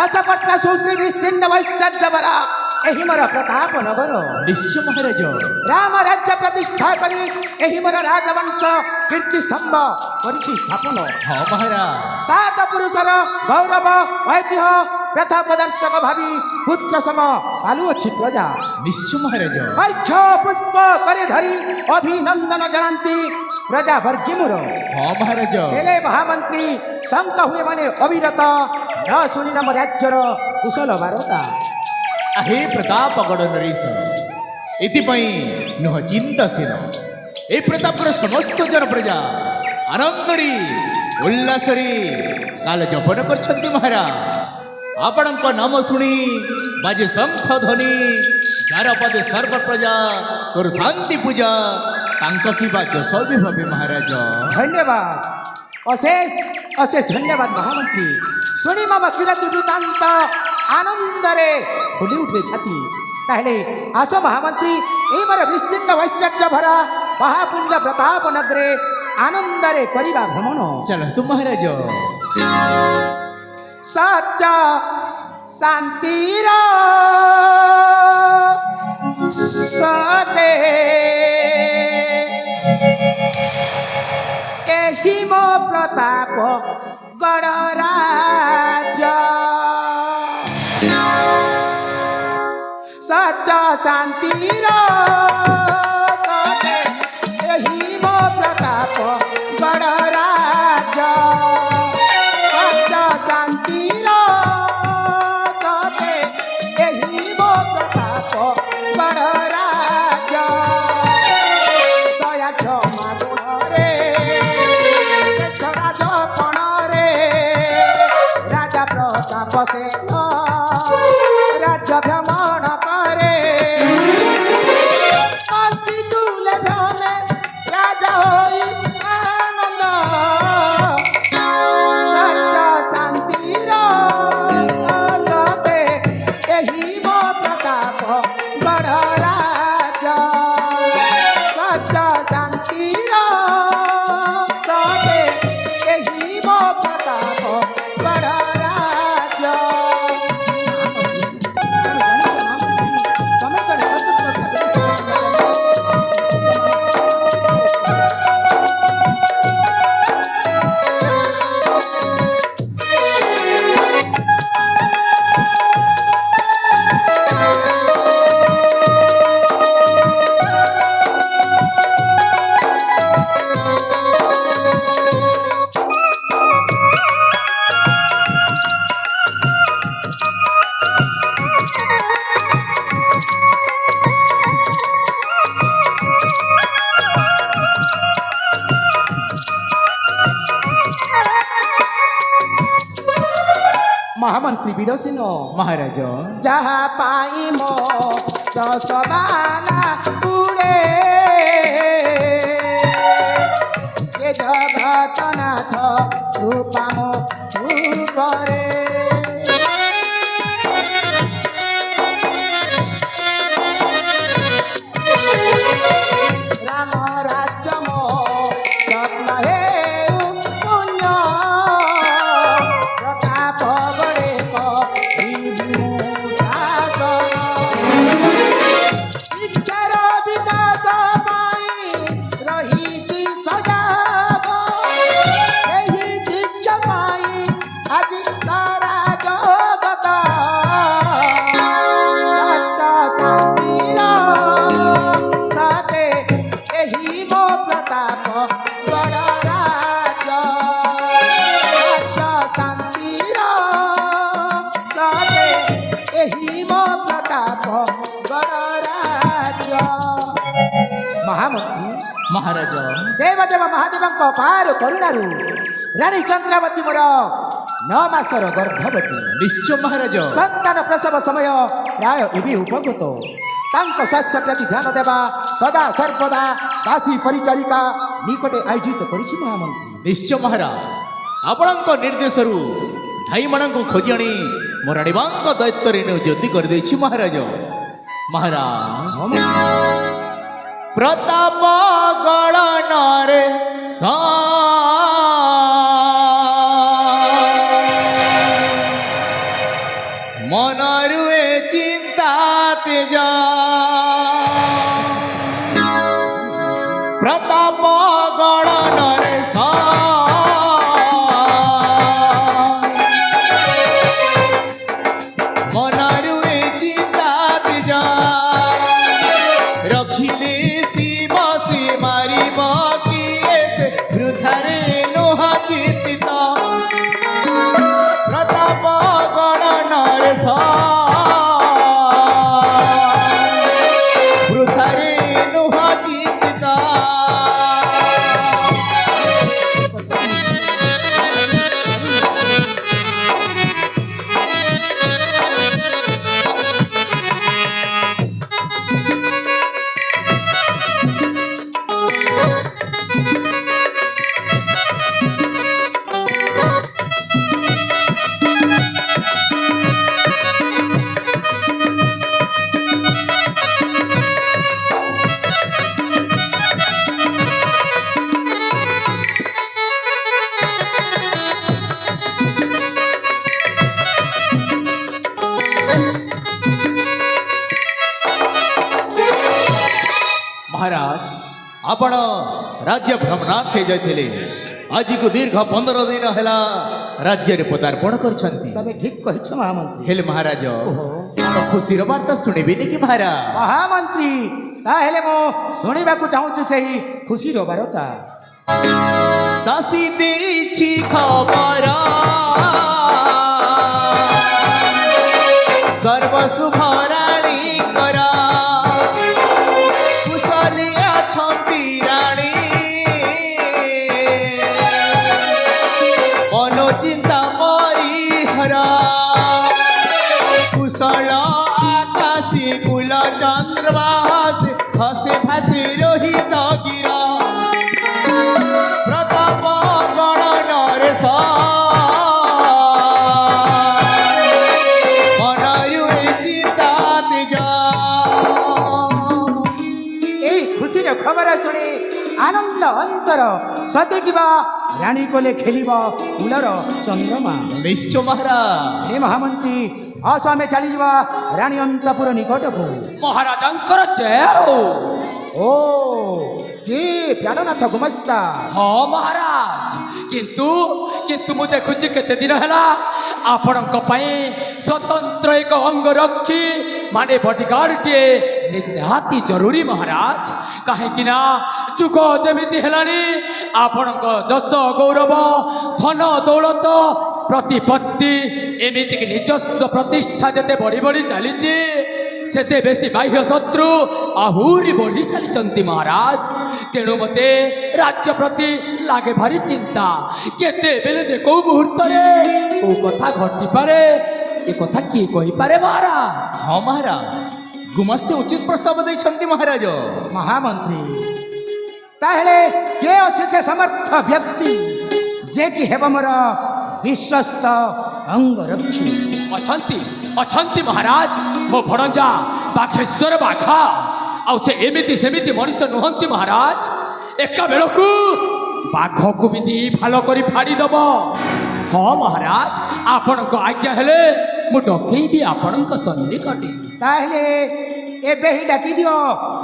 ଅସପତ୍ନ ସୁଶ୍ରୀ ବିସ୍ତୀର୍ଣ୍ଣ ବୈଶ୍ଚର୍ଯ୍ୟବରା ଏହି ମୋର ପ୍ରତାପ ନଗର ନିଶ୍ଚୟ ମହାରାଜ। ରାମ ରାଜ୍ୟ ପ୍ରତିଷ୍ଠା କରି ଏହି ମୋର ରାଜବଂଶ କୀର୍ତ୍ତି ସ୍ତମ୍ଭ କରିଛି ସ୍ଥାପନ। ହଁ ମହାରାଜ। ସାତ ପୁରୁଷର ଗୌରବ ଐତିହ୍ୟ ବ୍ୟଥା ପ୍ରଦର୍ଶକ ଭାବି ପୁତ୍ର ସମ ପାଲୁଅଛି ପ୍ରଜା। ନିଶ୍ଚୟ ମହାରାଜ। ଅର୍ଘ୍ୟ ପୁଷ୍ପ କରି ଧରି ଅଭିନନ୍ଦନ ଜଣାନ୍ତି ପ୍ରଜା ବର୍ଗୀ ମୋର। ହଁ ମହାରାଜ। ହେଲେ ମହାମନ୍ତ୍ରୀ ଶଙ୍କ ହୁଏ ମାନେ ଅବିରତ ନ ଶୁଣି ଆମ ରାଜ୍ୟର କୁଶଳ ବାରତା। ହେ ପ୍ରତାପଗଡ଼ ନରେଶ, ଏଥିପାଇଁ ନୁହଁ ଚିନ୍ତାଶୀନ। ଏ ପ୍ରତାପର ସମସ୍ତ ଜନ ପ୍ରଜା ଆନନ୍ଦରେ ଉଲ୍ଲାସରେ କାଳ ଜପନ କରିଛନ୍ତି ମହାରାଜ। ଆପଣଙ୍କ ନାମ ଶୁଣି ବାଜେ ଶଙ୍ଖ ଧ୍ୱନି, ଯାର ପଦେ ସର୍ବ ପ୍ରଜା କରୁଥାନ୍ତି ପୂଜା, ତାଙ୍କ କିବା ଯଶ ବିଭବେ ମହାରାଜ। ଧନ୍ୟବାଦ, ଅଶେଷ ଅଶେଷ ଧନ୍ୟବାଦ ମହାମନ୍ତ୍ରୀ। ଶୁଣି ମମ କିରତି ବୃତ୍ତାନ୍ତ ଆନନ୍ଦରେ ଫୁଲି ଉଠେ ଛାତି। ତାହେଲେ ଆସ ମହାମନ୍ତ୍ରୀ, ଏଇ ମୋର ବିସ୍ତୀର୍ଣ୍ଣ ଐଶ୍ୱର୍ଯ୍ୟ ଭରା ମହାପୁଣ୍ୟ ପ୍ରତାପ ନଗରେ ଆନନ୍ଦରେ କରିବା ଭ୍ରମଣ। ଚାଲନ୍ତୁ ମହାରାଜ। ସତ୍ୟ ଶାନ୍ତିର ସତେ ଏହି ମୋ ପ୍ରତାପ ଗଡ଼ ରାଜ। ସତ୍ୟ ଶାନ୍ତିର ସତେ ଏହି ମୋ ପ୍ରତାପ ଗଡ଼ ରାଜ। ସତ୍ୟ ଶାନ୍ତିର ସତେ ଏହି ମୋ ପ୍ରତାପ ଗଡ଼ ରାଜ। ଦୟା କ୍ଷମା ଗୁଣରେ ରାଜ ପଣରେ ରାଜା ପ୍ରତାପ ସେନ ରାଜ୍ୟ ଭ୍ରମଣ କରେ। ଅତି ତୁଲେ ଭ୍ରମେ ରାଜା ହୋଇ ଆନନ୍ଦ। ସତ୍ୟ ଶାନ୍ତିର ସତେ ଏହି ମୋ ପ୍ରତାପ ଗଡ଼ ରାଜ। ସତ୍ୟ ଶାନ୍ତିର ସତେ ଏହି ମୋ ପ୍ରତାପ ଗଡ଼ ରାଜ। ମହାମନ୍ତ୍ରୀ ବିରସିନ ମହାରାଜ। ଯାହା ପାଇ ମୋ ଦଶବାନା ଉଡ଼େ ସେ ଜଗତନାଥ ରୂପା ମୋ ଉପରେ। ରାମ ରାଜ୍ୟ ମୋ ସ୍ୱପ୍ନ ହେଉ ପୁଣ୍ୟ ପ୍ରତାପ ଗଡ଼େ କରିବି ଶାସନ। ଶିକ୍ଷାର ବିକାଶ ପାଇଁ ରହିଛି ସଜାଗ। ଏହି ଶିକ୍ଷା ପାଇଁ ଆଜି ସାରା ଜଗତ। ସତ୍ୟ ଶାନ୍ତିର ସତେ ଏହି ମୋ ପ୍ରତାପ ଗଡ଼ ରାଜ। ସତ୍ୟ ଶାନ୍ତିର ସତେ ଏହି ମୋ ପ୍ରତାପ ଗଡ଼ ରାଜ। ମହାମନ୍ତ୍ରୀ ମହାରାଜ। ଦେବଦେବ ମହାଦେବଙ୍କ ପାର କରୁଣାରୁ ରାଣୀ ଚନ୍ଦ୍ରାବତୀ ମୋର 9 ମାସର ଗର୍ଭବତୀ। ନିଶ୍ଚୟ ମହାରାଜ। ସନ୍ତାନ ପ୍ରସବ ସମୟ ପ୍ରାୟ ଏବେ ଉପଗତ। ତାଙ୍କ ସ୍ୱାସ୍ଥ୍ୟ ପ୍ରତି ଧ୍ୟାନ ଦେବା ସଦା ସର୍ବଦା ଦାସୀ ପରିଚାରିକା ନିକଟେ ଆୟୋଜିତ କରିଛି ମହାମନ୍ତ୍ରୀ। ନିଶ୍ଚୟ ମହାରାଜ। ଆପଣଙ୍କ ନିର୍ଦ୍ଦେଶରୁ ଭାଇମାନଙ୍କୁ ଖୋଜି ଆଣି ମୋ ରାଣୀମାଙ୍କ ଦାୟିତ୍ୱରେ ନିୟୋଜିତ କରିଦେଇଛି ମହାରାଜ। ମହାରାଜ, ପ୍ରତାପ ଗଳନରେ ରୁଏ ଚିନ୍ତା ତେଜ ପ୍ରତାପ ଗଣନରେ ମନରୁଏ ଚିନ୍ତା ତେଜ ରଖିଲେ ଶିବ ସେ ମାରିବ କିଏ ସେ ବୃଥାରେ ନୁହ ଚିନ୍ତିତ ପ୍ରତାପ ଗଣନରେ ବୃଥାରେ ନୁହ ଚିନ୍ତିତ महाराज आपण राज्य भ्रमणार्थे जाइथिले आज को दीर्घ 15 दिन हैला राज्य रे पदार्पण करछंती तबे ठीक कहिछ महामंत्री हेले महाराज तो खुशी रो बात सुनिबे कि महाराज महामंत्री ताहेले मो सुनिबाकू चाहूछु सेही खुशी रो बारता दासी देछि खबर सर्व शुभ राणी करा कुशलिया छंती राणी मनो चिंता परिहरा कुशल आकाशी कुल चंद्रवास हसे भासी रोहित गिरा प्रताप गणनरे मनयुरे चिंता तेज এই খুশির খবর শুনি আনন্দ অন্তর সতে কিবা রানী কোলে খেলিব ফুলর চন্দ্রমা निश्चय महाराज হে মহামন্ত্রী আস আমি চালি যা রানী অন্তপুর নিকটকু महाराजंकर जय हो ও কে প্রাণনাথ গুমস্তা हाँ महाराज किंतु किंतु मु देखुची केते दिन हैला आपणक पई स्वतंत्र एक अंग रखी माने बॉडीगार्ड टे निहाती जरूरी महाराज काहे कि ना जुग जेमिति हेलानी आपणक जस गौरव धन दौलत प्रतिपत्ति एमिति कि निजस्व प्रतिष्ठा जते बड़ी बड़ी चलीची सेते बेसी बाह्य शत्रु आहुरी बढ़ी चली महाराज तेणु मते राज्य प्रति लागे भारी चिंता केते बेले जे को मुहूर्त रे को कथा घटी पारे ए कथा की कहि पारे महाराज हाँ महाराज गुमस्ते उचित प्रस्ताव दैछंती महाराज মহামন্ত্রী তাহলে কে আছে সে সমর্থ ব্যক্তি যে কি হেব মোর বিশ্বস্ত অঙ্গরক্ষী अछंती अछंती महाराज मो भणजा बाघेश्वर बाघा आउ से एमिति सेमिति मनीष नुहंती महाराज एका बेलकू बाघ को भी दी भालो करी फाड़ी दब हाँ महाराज आपणक आज्ञा हेले मु डकेबी आपणक सन्निकटे তাহলে এবে হি ডাকি দিও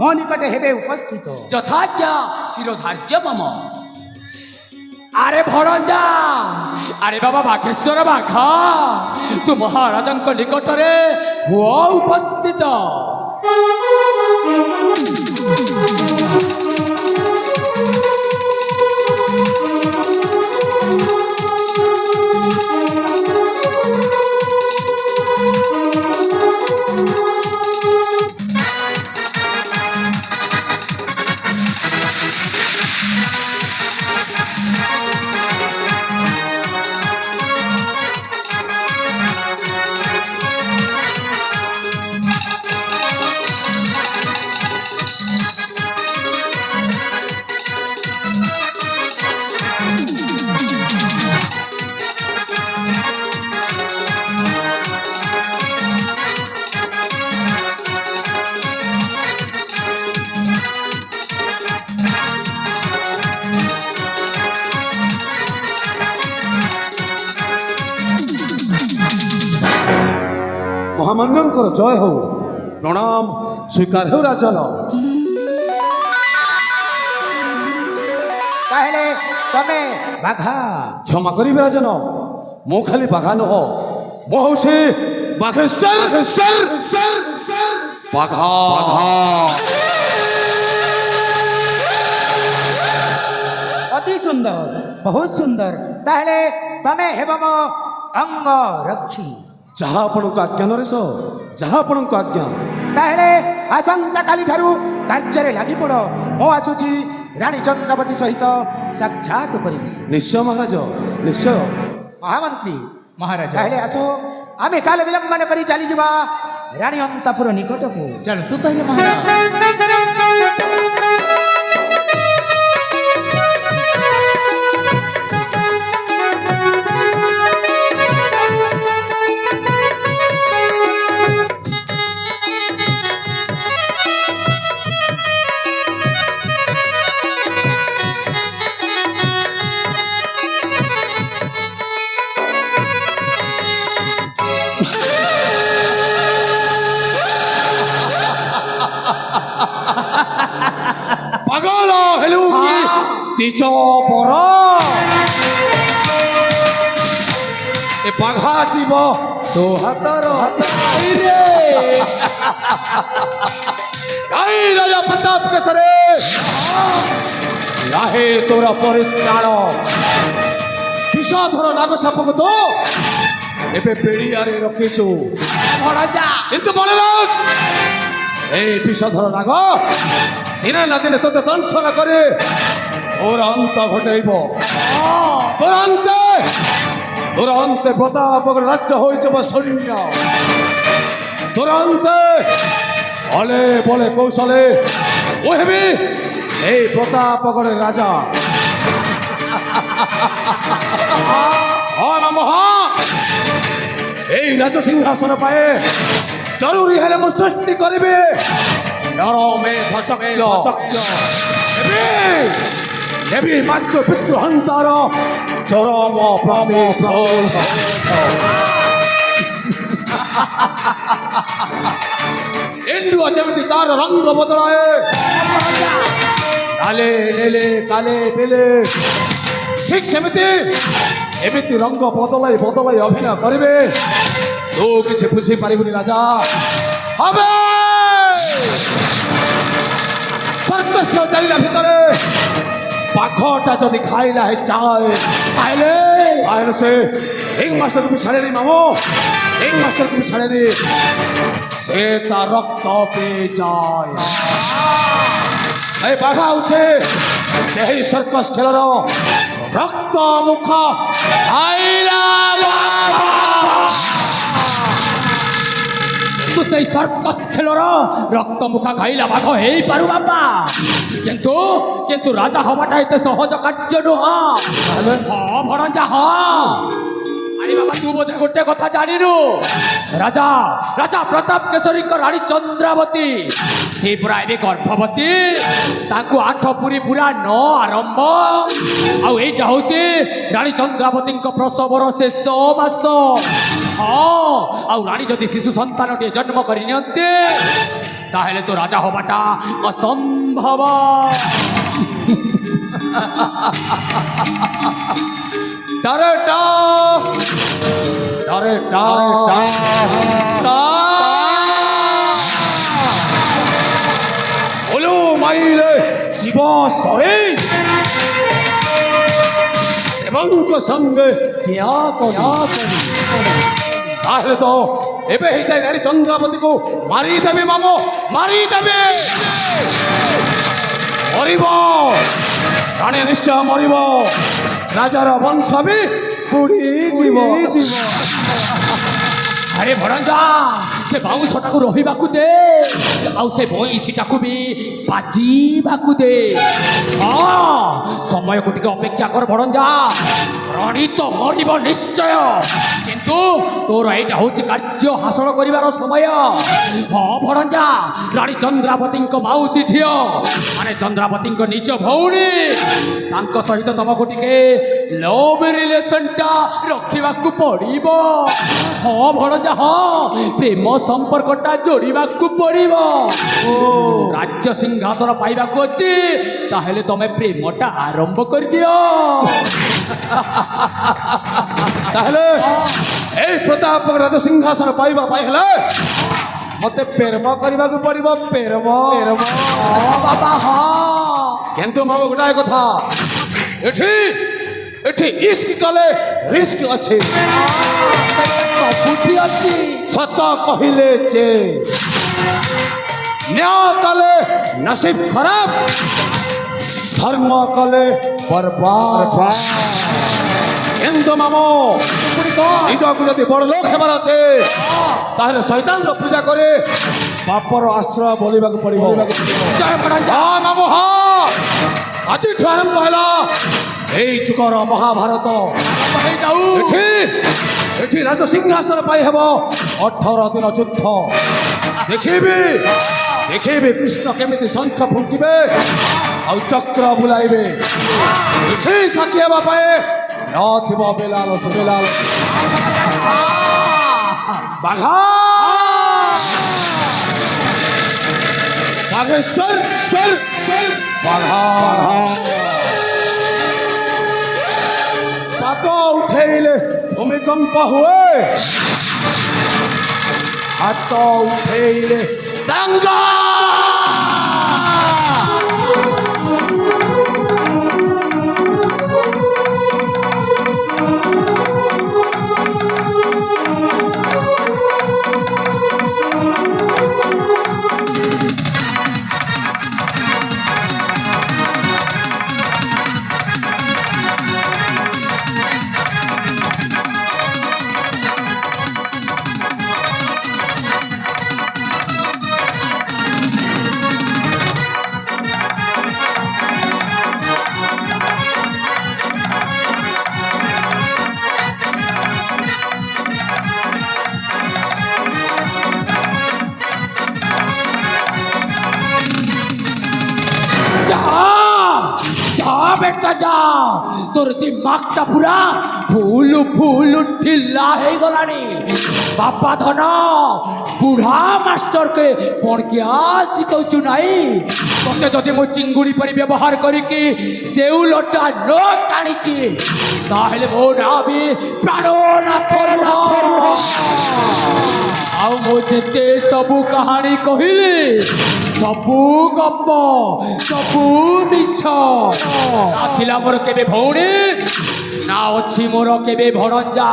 মো নিকটে হেবে উপস্থিত যথাজ্ঞা শিরোধার্য মম আরে ভণজা আরে বাবা বাঘেশ্বর বাঘা তু মহারাজঙ্ক নিকটরে হুଅ উপস্থিত ମହାମାନ୍ୟଙ୍କର ଜୟ ହଉ। ପ୍ରଣାମ ସ୍ୱୀକାର ହେଉ ରାଜନ। ତାହେଲେ ତମେ ବାଘା? କ୍ଷମା କରିବେ ରାଜନ, ମୁଁ ଖାଲି ବାଘା ନୁହଁ, ମୁଁ ହଉଛି ବାଘେଶ୍ୱର ବାଘା। ଅତି ସୁନ୍ଦର, ବହୁତ ସୁନ୍ଦର। ତାହେଲେ ତମେ ହେବ ମୋ ଅଙ୍ଗ ରକ୍ଷୀ। ଯାହା ଆପଣଙ୍କ ଆଜ୍ଞା ନରେଶ, ଯାହା ଆପଣଙ୍କ ଆଜ୍ଞା। ତାହେଲେ ଆସନ୍ତାକାଲି ଠାରୁ କାର୍ଯ୍ୟରେ ଲାଗିପଡ଼। ମୁଁ ଆସୁଛି ରାଣୀ ଚନ୍ଦ୍ରାବତୀ ସହିତ ସାକ୍ଷାତ କରିବି। ନିଶ୍ଚୟ ମହାରାଜ, ନିଶ୍ଚୟ। ମହାମନ୍ତ୍ରୀ ମହାରାଜ ତାହେଲେ ଆସ, ଆମେ କାଲ ବିଳମ୍ବନ କରି ଚାଲିଯିବା ରାଣୀ ଅନ୍ତପୁର ନିକଟକୁ। ଚାଲ ତୁ ତାହେଲେ ମହାରାଜ। ପାଗଳ ହେଲୁ କି ତିଜ ପର ଏ ବାଘା ଯିବ ତୋ ହାତର ଗାଈ ରାଜା ପ୍ରତାପ କେଶରେ ରାହେ ତୋର ପରିତ୍ରାଣ। ବିଷଧର ନାଗ ସାପକୁ ତ ଏବେ ପେଡ଼ିଆରେ ରଖିଛୁ କିନ୍ତୁ ମନେ ରଖ, এই বিষধর নাগ দিনে না দিনে তোকে দংশন করে ওর অন্ত ঘটাইব। তোর অন্তে প্রতাপগর রাজ্য হয়েছে সৈন্য। তোর অন্তে বলে বলে কৌশলে ও হেবি এই প্রতাপগড়ের রাজা। মহা এই রাজ সিংহাসন পায়ে জরুরি হলে মু সৃষ্টি করবে দেবী মাতৃ পিতৃ হন্তার চরম প্রবেশ। এন্ডুয়া যেমনি তার রঙ্গ বদলায়, কালে নেলে কালে পেলে ঠিক সেমিতি এমিতি রঙ্গ বদলাই বদলাই অভিনয় করবে। তো কিছু বুঝি পারিবনি রাজা। হবে সর্কস কেউ চালিলা ভিতরে পাখটা যদি খাইলা হে চায় তাহলে তাহলে সে এই মাস্টার তুমি ছাড়েনি মামু, এই মাস্টার তুমি ছাড়েনি, সে তার রক্ত পেয়ে যায়। এই বাঘা উঠে সেই সর্কস খেলার রক্ত মুখ খাইলা। তু সেই সর্কস খেলর রক্ত মুখা খাইলা বাঘ হেই পারু বাপা, কিন্তু কিন্তু রাজা হবাটা এতে সহজ কার্য নুহ। ভণজা আরে বাবা তু বোধে গোটে কথা জানিনু, রাজা রাজা প্রতাপ কেশরীଙ୍କ রানী চন্দ্রাবতী সে পুরা এবে গর্ভবতী, তাଙ୍କୁ 8 পুরি পুরা 9 আরম্ভ। ଆଉ এইটা হচ্ছে রানী চন্দ্রাবতীଙ୍କ প্রসবর শেষ মাস। ଆଉ রানী যদি শিশু সন্তানটিଏ জন্ম করে নিয়ন্তে তাহলে তো রাজা হবাটা অসম্ভব। ডারেটা ডারেটা ওলো মাইলে জীব সহে দেবঙ্গ সঙ্গে তাহলে তো এবে হয়ে যায় রানী চন্দ্রাবতীকে মারি দেবে মামো, মারি দেবে। মরিব রানী নিশ্চয় মরিব, রাজার বংশাবী বুড়ি জীব। আরে ভণজা সে বাউঁশটাକୁ ରହିବାକୁ ଦେ, ଆଉ ସେ ବଇଁଶିଟାକୁ ବି ବାଜିବାକୁ ଦେ। ହଁ ସମୟକୁ ଟିକେ ଅପେକ୍ଷା କର ଭଣଜା, ରାଣୀ ତ ମରିବ ନିଶ୍ଚୟ, କିନ୍ତୁ ତୋର ଏଇଟା ହଉଛି କାର୍ଯ୍ୟ ହାସଲ କରିବାର ସମୟ। ହଁ ଭଣଜା, ରାଣୀ ଚନ୍ଦ୍ରାବତୀଙ୍କ ମାଉସୀ ଝିଅ ମାନେ ଚନ୍ଦ୍ରାବତୀଙ୍କ ନିଜ ଭଉଣୀ, ତାଙ୍କ ସହିତ ତମକୁ ଟିକେ ଲଭ୍ ରିଲେସନଟା ରଖିବାକୁ ପଡ଼ିବ। ହଁ ଭଣଜା ହଁ ପ୍ରେମ ସମ୍ପର୍କଟା ଯୋଡ଼ିବାକୁ ପଡ଼ିବ ରାଜ୍ୟ ସିଂହାସନ ପାଇବାକୁ ଅଛି ତାହେଲେ ତମେ ପ୍ରେମଟା ଆରମ୍ଭ କରିଦିଅ ତାହେଲେ এই প্রতাপ রাজ সিংহাসন পাইবা পাই হেলে মতে প্রেম କରିବାକୁ পড়িব প্রেম প্রেম ହଁ ବାବା ହଁ কিন্তু মামু গোটাଏ কথা এଠି এଠି ইস্ক কলে রিস্ক আছে ସବୁଠି ଅଛି সত কহিলে চে ন্যায় কলে নসিব খারাপ ধর্ম কলে বরবাদ কিন্তু মামু নিজকে যদি বড় লোক হেবার আছে তাহলে শয়তানর পূজা করে পাপর আশ্রয় বলিବାକୁ পড়িব জয় ভଣଜা হ্যাঁ মামু হ্যাঁ আজিঠু আরম্ভ ହେଲା এই যুগর মহাভারত ଯାଉ এଠି এଠି রাজ সিংহাসন পাই ହେବ 18 দিন যুদ্ধ দেখিবি দেখিবি কৃষ্ণ কেমিতি শঙ্খ ফুঙ্কিবে ଆଉ ଚକ୍ର ବୁଲାଇବେ ଏଠି ସାକ୍ଷୀ ହେବା ପାଇଁ ନଥିବ ବେଲାଲ ସୁବେଲାଲ ବାଘା ବାଘେଶ୍ୱର ସ୍ୱର ବାଘା ପାଦ ଉଠେଇଲେ ଭୂମିକମ୍ପ ହୁଏ ହାତ ଉଠେଇଲେ ଦାଙ୍ଗା বেটা যা তোর দিমাগটা পুরা ফুল ফুল ঢিলা হয়ে গলানি বাপা ধন বুঢ়া মাস্টরকে পড়কিয়া শিখাউଛୁ নাই তোকে যদি ମୁଁ ଚିଙ୍ଗୁଡ଼ି ପରି ବ୍ୟବହାର କରିକି ଶେଉଳଟା ନ ଟାଣିଛି ତାହେଲେ ମୋ ନାଁ ବି ପ୍ରାଣନାଥ ଆଉ ମୁଁ ଯେତେ ସବୁ କାହାଣୀ କହିଲି ସବୁ ଗପ ସବୁ ମିଛ ଥିଲା ମୋର କେବେ ଭଉଣୀ ନା ଅଛି ମୋର କେବେ ଭଣଜା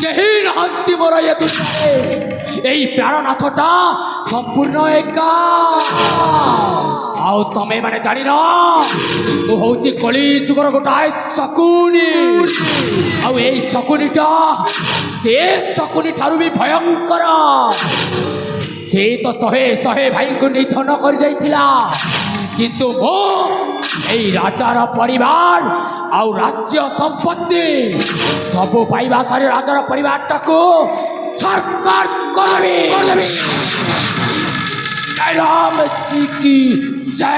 କେହି ନାହାନ୍ତି ମୋର ଏ ଦୁନିଆରେ এই প্রাণনাথটা সম্পূর্ণ একা ଆଉ ତମେ ମାନେ ଜାଣିନ ମୁଁ ହଉଛି କଳି ଯୁଗର ଗୋଟାଏ ଶକୁନି ଆଉ ଏଇ ଶକୁନିଟା ସେ ଶକୁନି ଠାରୁ ବି ଭୟଙ୍କର ସେ ତ ଶହେ ଶହେ ଭାଇଙ୍କୁ ନିଧନ କରିଯାଇଥିଲା କିନ୍ତୁ ମୁଁ এই রাজার পরিবার ଆଉ ରାଜ୍ୟ ସମ୍ପତ୍ତି ସବୁ ପାଇବା ସାରି ରାଜାର ପରିବାରଟାକୁ ସରକାର କରିଦେବି ଜୟ ରାମ ଜି କି ଜୟ